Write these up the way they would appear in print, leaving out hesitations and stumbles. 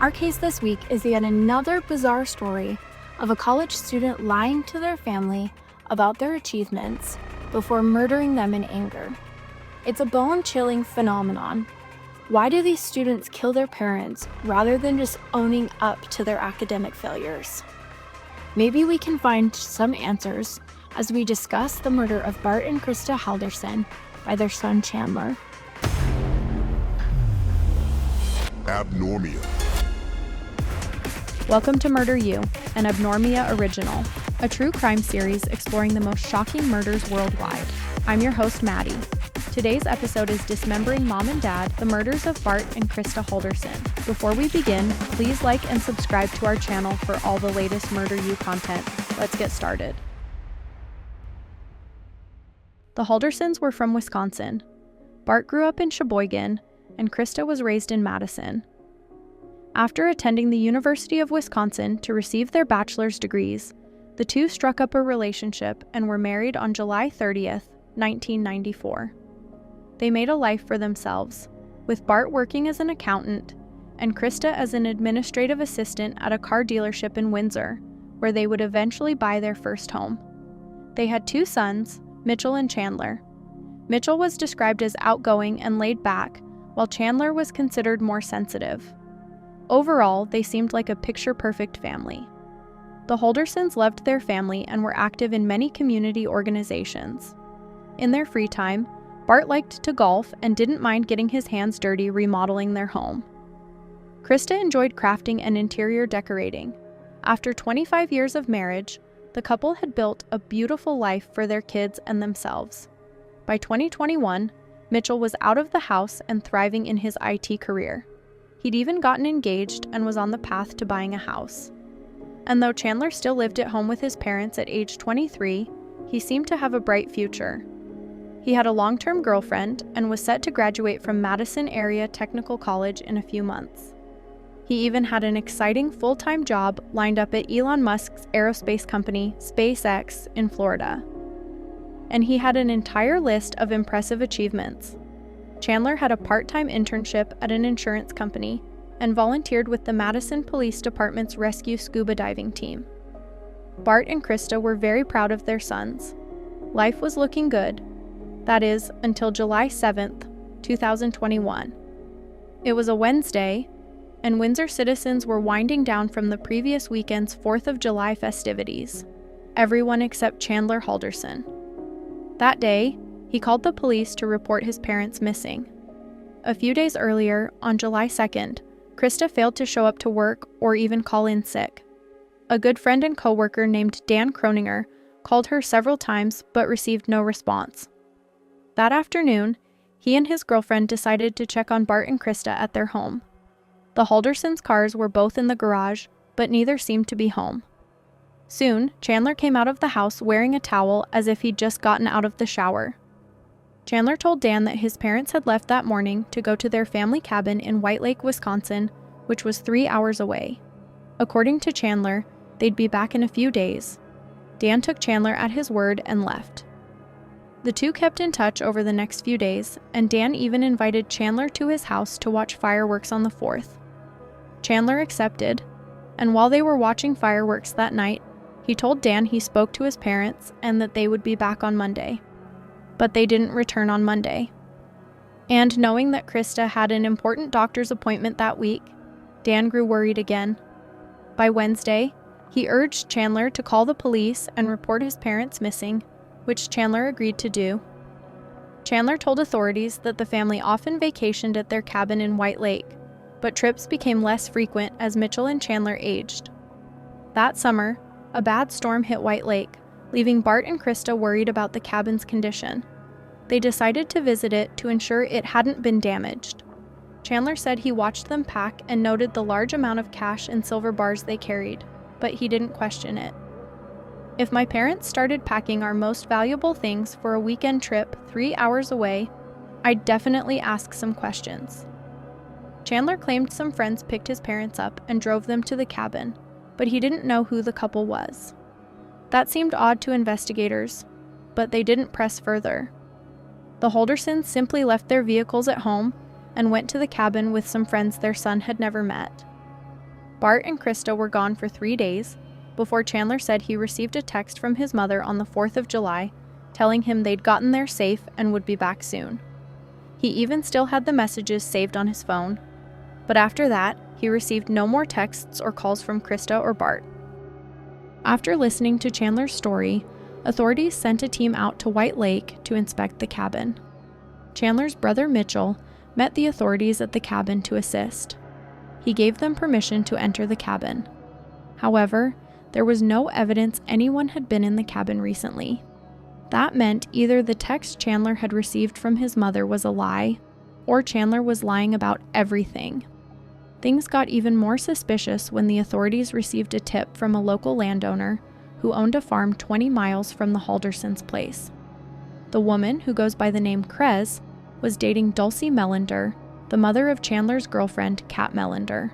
Our case this week is yet another bizarre story of a college student lying to their family about their achievements before murdering them in anger. It's a bone-chilling phenomenon. Why do these students kill their parents rather than just owning up to their academic failures? Maybe we can find some answers as we discuss the murder of Bart and Krista Halderson by their son Chandler. Abnormia. Welcome to Murder You, an Abnormia original, a true crime series exploring the most shocking murders worldwide. I'm your host, Maddie. Today's episode is Dismembering Mom and Dad, the murders of Bart and Krista Halderson. Before we begin, please like and subscribe to our channel for all the latest Murder You content. Let's get started. The Haldersons were from Wisconsin. Bart grew up in Sheboygan, and Krista was raised in Madison. After attending the University of Wisconsin to receive their bachelor's degrees, the two struck up a relationship and were married on July 30th, 1994. They made a life for themselves, with Bart working as an accountant and Krista as an administrative assistant at a car dealership in Windsor, where they would eventually buy their first home. They had two sons, Mitchell and Chandler. Mitchell was described as outgoing and laid back, while Chandler was considered more sensitive. Overall, they seemed like a picture-perfect family. The Haldersons loved their family and were active in many community organizations. In their free time, Bart liked to golf and didn't mind getting his hands dirty remodeling their home. Krista enjoyed crafting and interior decorating. After 25 years of marriage, the couple had built a beautiful life for their kids and themselves. By 2021, Mitchell was out of the house and thriving in his IT career. He'd even gotten engaged and was on the path to buying a house. And though Chandler still lived at home with his parents at age 23, he seemed to have a bright future. He had a long-term girlfriend and was set to graduate from Madison Area Technical College in a few months. He even had an exciting full-time job lined up at Elon Musk's aerospace company, SpaceX, in Florida. And he had an entire list of impressive achievements. Chandler had a part-time internship at an insurance company and volunteered with the Madison Police Department's rescue scuba diving team. Bart and Krista were very proud of their sons. Life was looking good. That is, until July 7th, 2021. It was a Wednesday, and Windsor citizens were winding down from the previous weekend's 4th of July festivities. Everyone except Chandler Halderson. That day, he called the police to report his parents missing. A few days earlier, on July 2nd, Krista failed to show up to work or even call in sick. A good friend and coworker named Dan Croninger called her several times but received no response. That afternoon, he and his girlfriend decided to check on Bart and Krista at their home. The Haldersons' cars were both in the garage, but neither seemed to be home. Soon, Chandler came out of the house wearing a towel as if he'd just gotten out of the shower. Chandler told Dan that his parents had left that morning to go to their family cabin in White Lake, Wisconsin, which was 3 hours away. According to Chandler, they'd be back in a few days. Dan took Chandler at his word and left. The two kept in touch over the next few days, and Dan even invited Chandler to his house to watch fireworks on the 4th. Chandler accepted, and while they were watching fireworks that night, he told Dan he spoke to his parents and that they would be back on Monday. But they didn't return on Monday. And knowing that Krista had an important doctor's appointment that week, Dan grew worried again. By Wednesday, he urged Chandler to call the police and report his parents missing, which Chandler agreed to do. Chandler told authorities that the family often vacationed at their cabin in White Lake, but trips became less frequent as Mitchell and Chandler aged. That summer, a bad storm hit White Lake, leaving Bart and Krista worried about the cabin's condition. They decided to visit it to ensure it hadn't been damaged. Chandler said he watched them pack and noted the large amount of cash and silver bars they carried, but he didn't question it. If my parents started packing our most valuable things for a weekend trip 3 hours away, I'd definitely ask some questions. Chandler claimed some friends picked his parents up and drove them to the cabin, but he didn't know who the couple was. That seemed odd to investigators, but they didn't press further. The Haldersons simply left their vehicles at home and went to the cabin with some friends their son had never met. Bart and Krista were gone for 3 days before Chandler said he received a text from his mother on the 4th of July telling him they'd gotten there safe and would be back soon. He even still had the messages saved on his phone, but after that, he received no more texts or calls from Krista or Bart. After listening to Chandler's story, authorities sent a team out to White Lake to inspect the cabin. Chandler's brother Mitchell met the authorities at the cabin to assist. He gave them permission to enter the cabin. However, there was no evidence anyone had been in the cabin recently. That meant either the text Chandler had received from his mother was a lie, or Chandler was lying about everything. Things got even more suspicious when the authorities received a tip from a local landowner who owned a farm 20 miles from the Haldersons' place. The woman, who goes by the name Krez, was dating Dulcie Melander, the mother of Chandler's girlfriend, Kat Melander.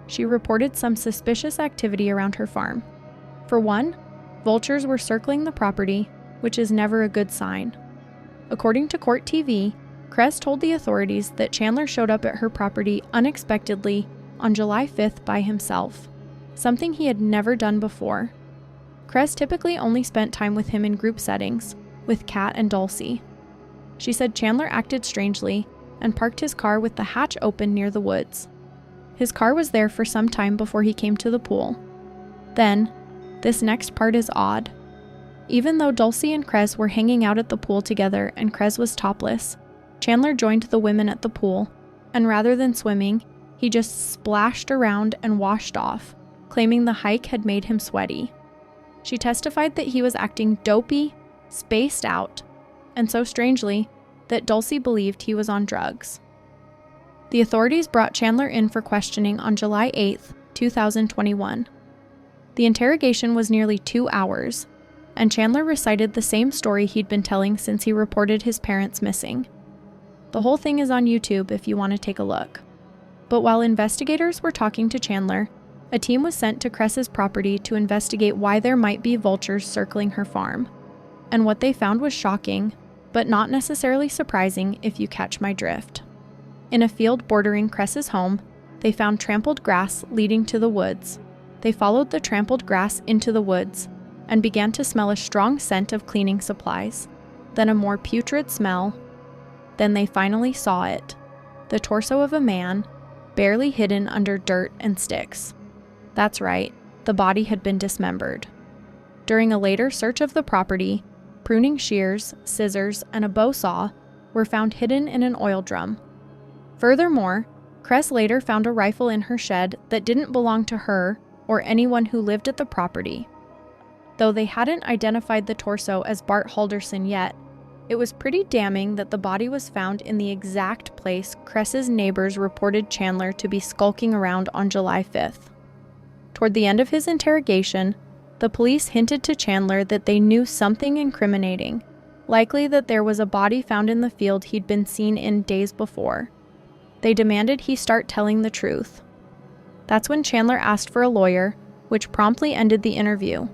She reported some suspicious activity around her farm. For one, vultures were circling the property, which is never a good sign. According to Court TV, Krez told the authorities that Chandler showed up at her property unexpectedly on July 5th by himself, something he had never done before. Krez typically only spent time with him in group settings, with Kat and Dulcie. She said Chandler acted strangely and parked his car with the hatch open near the woods. His car was there for some time before he came to the pool. Then, this next part is odd. Even though Dulcie and Krez were hanging out at the pool together and Krez was topless, Chandler joined the women at the pool, and rather than swimming, he just splashed around and washed off, claiming the hike had made him sweaty. She testified that he was acting dopey, spaced out, and so strangely that Dulcie believed he was on drugs. The authorities brought Chandler in for questioning on July 8th, 2021. The interrogation was nearly 2 hours, and Chandler recited the same story he'd been telling since he reported his parents missing. The whole thing is on YouTube if you want to take a look. But while investigators were talking to Chandler, a team was sent to Krez's property to investigate why there might be vultures circling her farm. And what they found was shocking, but not necessarily surprising if you catch my drift. In a field bordering Krez's home, they found trampled grass leading to the woods. They followed the trampled grass into the woods and began to smell a strong scent of cleaning supplies, then a more putrid smell. Then they finally saw it, the torso of a man, barely hidden under dirt and sticks. That's right, the body had been dismembered. During a later search of the property, pruning shears, scissors, and a bow saw were found hidden in an oil drum. Furthermore, Krez later found a rifle in her shed that didn't belong to her or anyone who lived at the property. Though they hadn't identified the torso as Bart Halderson yet, it was pretty damning that the body was found in the exact place Krez's neighbors reported Chandler to be skulking around on July 5th. Toward the end of his interrogation, the police hinted to Chandler that they knew something incriminating, likely that there was a body found in the field he'd been seen in days before. They demanded he start telling the truth. That's when Chandler asked for a lawyer, which promptly ended the interview.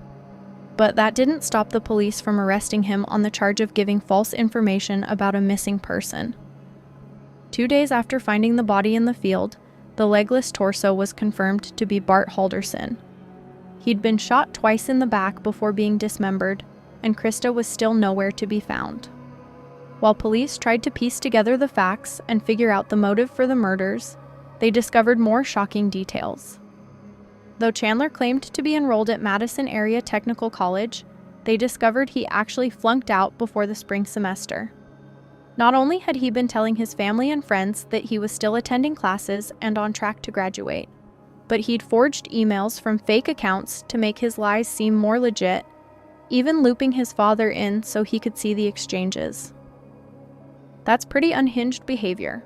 But that didn't stop the police from arresting him on the charge of giving false information about a missing person. 2 days after finding the body in the field, the legless torso was confirmed to be Bart Halderson. He'd been shot twice in the back before being dismembered, and Krista was still nowhere to be found. While police tried to piece together the facts and figure out the motive for the murders, they discovered more shocking details. Though Chandler claimed to be enrolled at Madison Area Technical College, they discovered he actually flunked out before the spring semester. Not only had he been telling his family and friends that he was still attending classes and on track to graduate, but he'd forged emails from fake accounts to make his lies seem more legit, even looping his father in so he could see the exchanges. That's pretty unhinged behavior.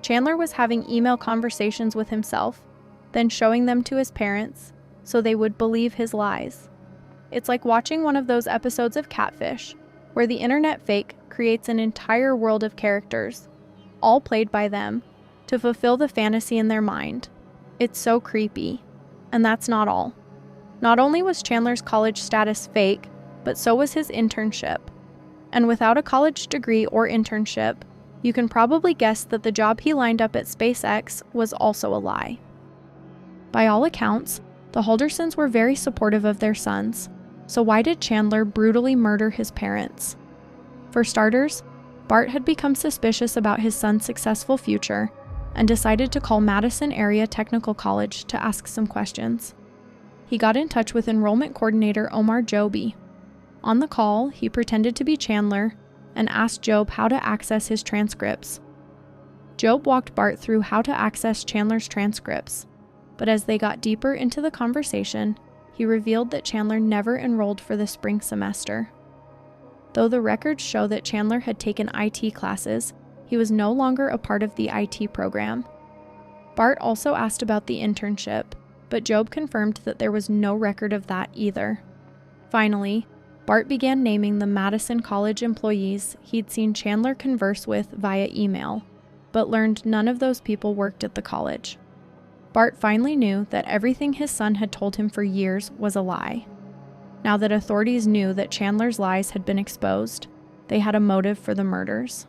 Chandler was having email conversations with himself, then showing them to his parents so they would believe his lies. It's like watching one of those episodes of Catfish, where the internet fake creates an entire world of characters, all played by them, to fulfill the fantasy in their mind. It's so creepy. And that's not all. Not only was Chandler's college status fake, but so was his internship. And without a college degree or internship, you can probably guess that the job he lined up at SpaceX was also a lie. By all accounts, the Haldersons were very supportive of their sons, so why did Chandler brutally murder his parents? For starters, Bart had become suspicious about his son's successful future and decided to call Madison Area Technical College to ask some questions. He got in touch with enrollment coordinator Omar Joby. On the call, he pretended to be Chandler and asked Job how to access his transcripts. Job walked Bart through how to access Chandler's transcripts, but as they got deeper into the conversation, he revealed that Chandler never enrolled for the spring semester. Though the records show that Chandler had taken IT classes, he was no longer a part of the IT program. Bart also asked about the internship, but Job confirmed that there was no record of that either. Finally, Bart began naming the Madison College employees he'd seen Chandler converse with via email, but learned none of those people worked at the college. Bart finally knew that everything his son had told him for years was a lie. Now that authorities knew that Chandler's lies had been exposed, they had a motive for the murders.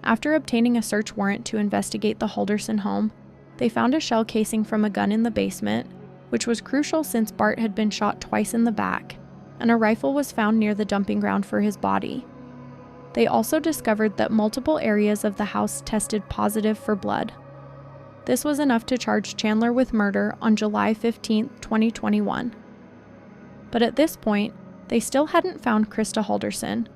After obtaining a search warrant to investigate the Halderson home, they found a shell casing from a gun in the basement, which was crucial since Bart had been shot twice in the back, and a rifle was found near the dumping ground for his body. They also discovered that multiple areas of the house tested positive for blood. This was enough to charge Chandler with murder on July 15, 2021. But at this point, they still hadn't found Krista Halderson,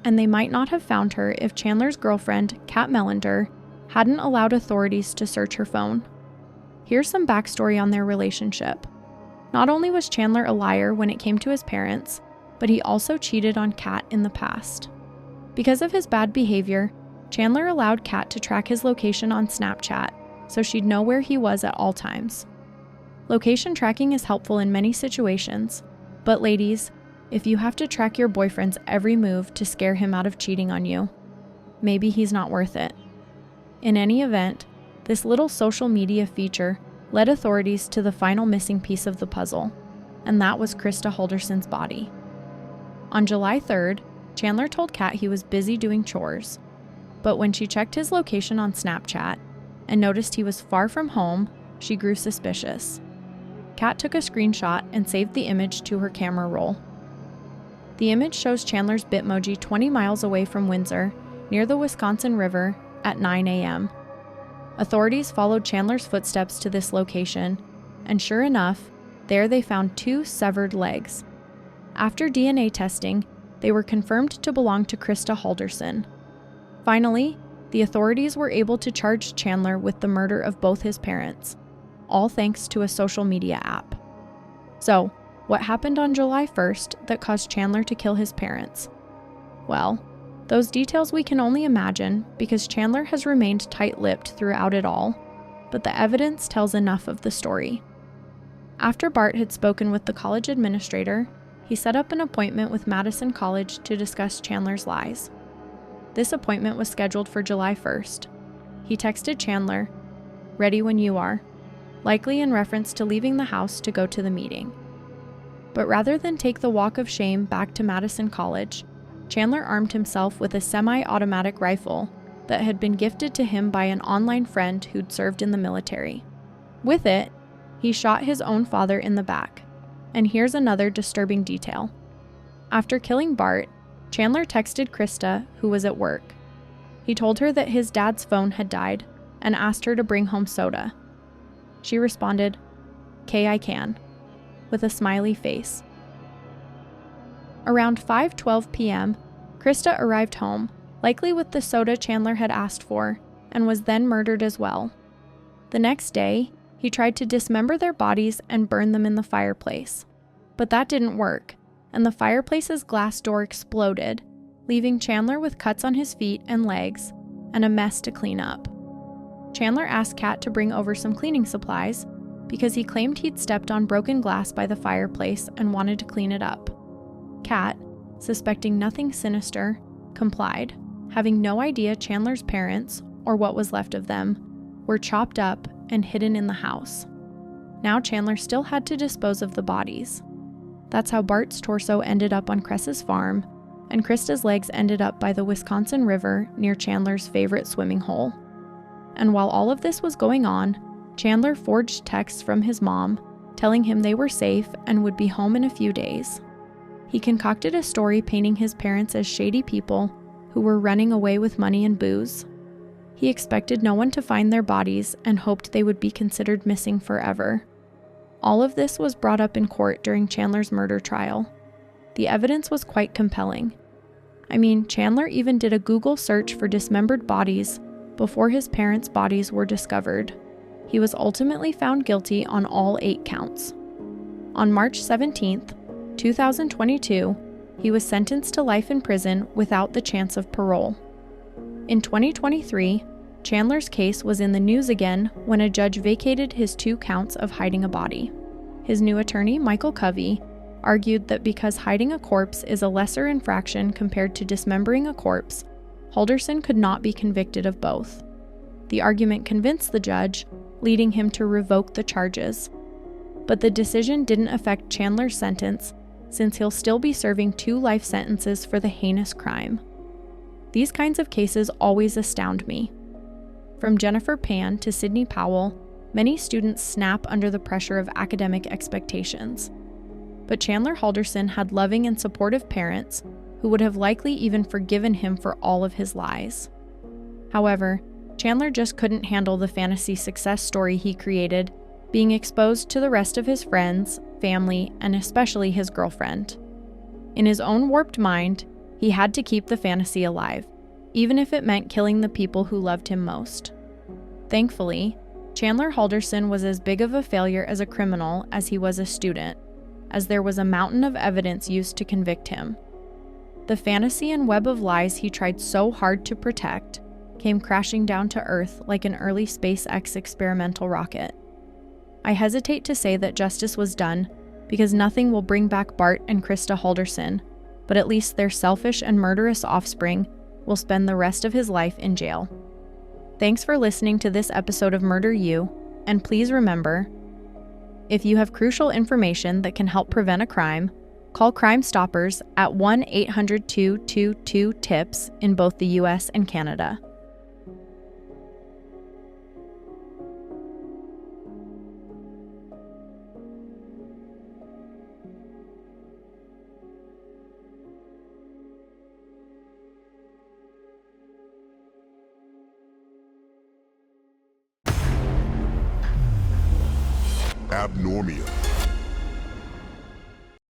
and they might not have found her if Chandler's girlfriend, Kat Melander, hadn't allowed authorities to search her phone. Here's some backstory on their relationship. Not only was Chandler a liar when it came to his parents, but he also cheated on Kat in the past. Because of his bad behavior, Chandler allowed Kat to track his location on Snapchat, so she'd know where he was at all times. Location tracking is helpful in many situations, but ladies, if you have to track your boyfriend's every move to scare him out of cheating on you, maybe he's not worth it. In any event, this little social media feature led authorities to the final missing piece of the puzzle, and that was Krista Halderson's body. On July 3rd, Chandler told Kat he was busy doing chores, but when she checked his location on Snapchat and noticed he was far from home, she grew suspicious. Kat took a screenshot and saved the image to her camera roll. The image shows Chandler's Bitmoji 20 miles away from Windsor, near the Wisconsin River, at 9 a.m. Authorities followed Chandler's footsteps to this location, and sure enough, there they found 2 severed legs. After DNA testing, they were confirmed to belong to Krista Halderson. Finally, the authorities were able to charge Chandler with the murder of both his parents, all thanks to a social media app. So, what happened on July 1st that caused Chandler to kill his parents? Well, those details we can only imagine because Chandler has remained tight-lipped throughout it all, but the evidence tells enough of the story. After Bart had spoken with the college administrator, he set up an appointment with Madison College to discuss Chandler's lies. This appointment was scheduled for July 1st. He texted Chandler, "Ready when you are," likely in reference to leaving the house to go to the meeting. But rather than take the walk of shame back to Madison College, Chandler armed himself with a semi-automatic rifle that had been gifted to him by an online friend who'd served in the military. With it, he shot his own father in the back. And here's another disturbing detail. After killing Bart, Chandler texted Krista, who was at work. He told her that his dad's phone had died and asked her to bring home soda. She responded, "'Kay, I can," with a smiley face. Around 5:12 p.m., Krista arrived home, likely with the soda Chandler had asked for, and was then murdered as well. The next day, he tried to dismember their bodies and burn them in the fireplace. But that didn't work, and the fireplace's glass door exploded, leaving Chandler with cuts on his feet and legs, and a mess to clean up. Chandler asked Kat to bring over some cleaning supplies, because he claimed he'd stepped on broken glass by the fireplace and wanted to clean it up. Kat, suspecting nothing sinister, complied, having no idea Chandler's parents, or what was left of them, were chopped up and hidden in the house. Now Chandler still had to dispose of the bodies. That's how Bart's torso ended up on Cress's farm, and Krista's legs ended up by the Wisconsin River near Chandler's favorite swimming hole. And while all of this was going on, Chandler forged texts from his mom, telling him they were safe and would be home in a few days. He concocted a story painting his parents as shady people who were running away with money and booze. He expected no one to find their bodies and hoped they would be considered missing forever. All of this was brought up in court during Chandler's murder trial. The evidence was quite compelling. Chandler even did a Google search for dismembered bodies before his parents' bodies were discovered. He was ultimately found guilty on all 8 counts. On March 17, 2022, he was sentenced to life in prison without the chance of parole. In 2023, Chandler's case was in the news again when a judge vacated his 2 counts of hiding a body. His new attorney, Michael Covey, argued that because hiding a corpse is a lesser infraction compared to dismembering a corpse, Halderson could not be convicted of both. The argument convinced the judge, leading him to revoke the charges. But the decision didn't affect Chandler's sentence, since he'll still be serving 2 life sentences for the heinous crime. These kinds of cases always astound me. From Jennifer Pan to Sidney Powell, many students snap under the pressure of academic expectations. But Chandler Halderson had loving and supportive parents who would have likely even forgiven him for all of his lies. However, Chandler just couldn't handle the fantasy success story he created, being exposed to the rest of his friends, family, and especially his girlfriend. In his own warped mind, he had to keep the fantasy alive, even if it meant killing the people who loved him most. Thankfully, Chandler Halderson was as big of a failure as a criminal as he was a student, as there was a mountain of evidence used to convict him. The fantasy and web of lies he tried so hard to protect came crashing down to Earth like an early SpaceX experimental rocket. I hesitate to say that justice was done, because nothing will bring back Bart and Krista Halderson, but at least their selfish and murderous offspring will spend the rest of his life in jail. Thanks for listening to this episode of Murder You, and please remember, if you have crucial information that can help prevent a crime, call Crime Stoppers at 1-800-222-TIPS in both the US and Canada. Abnormia.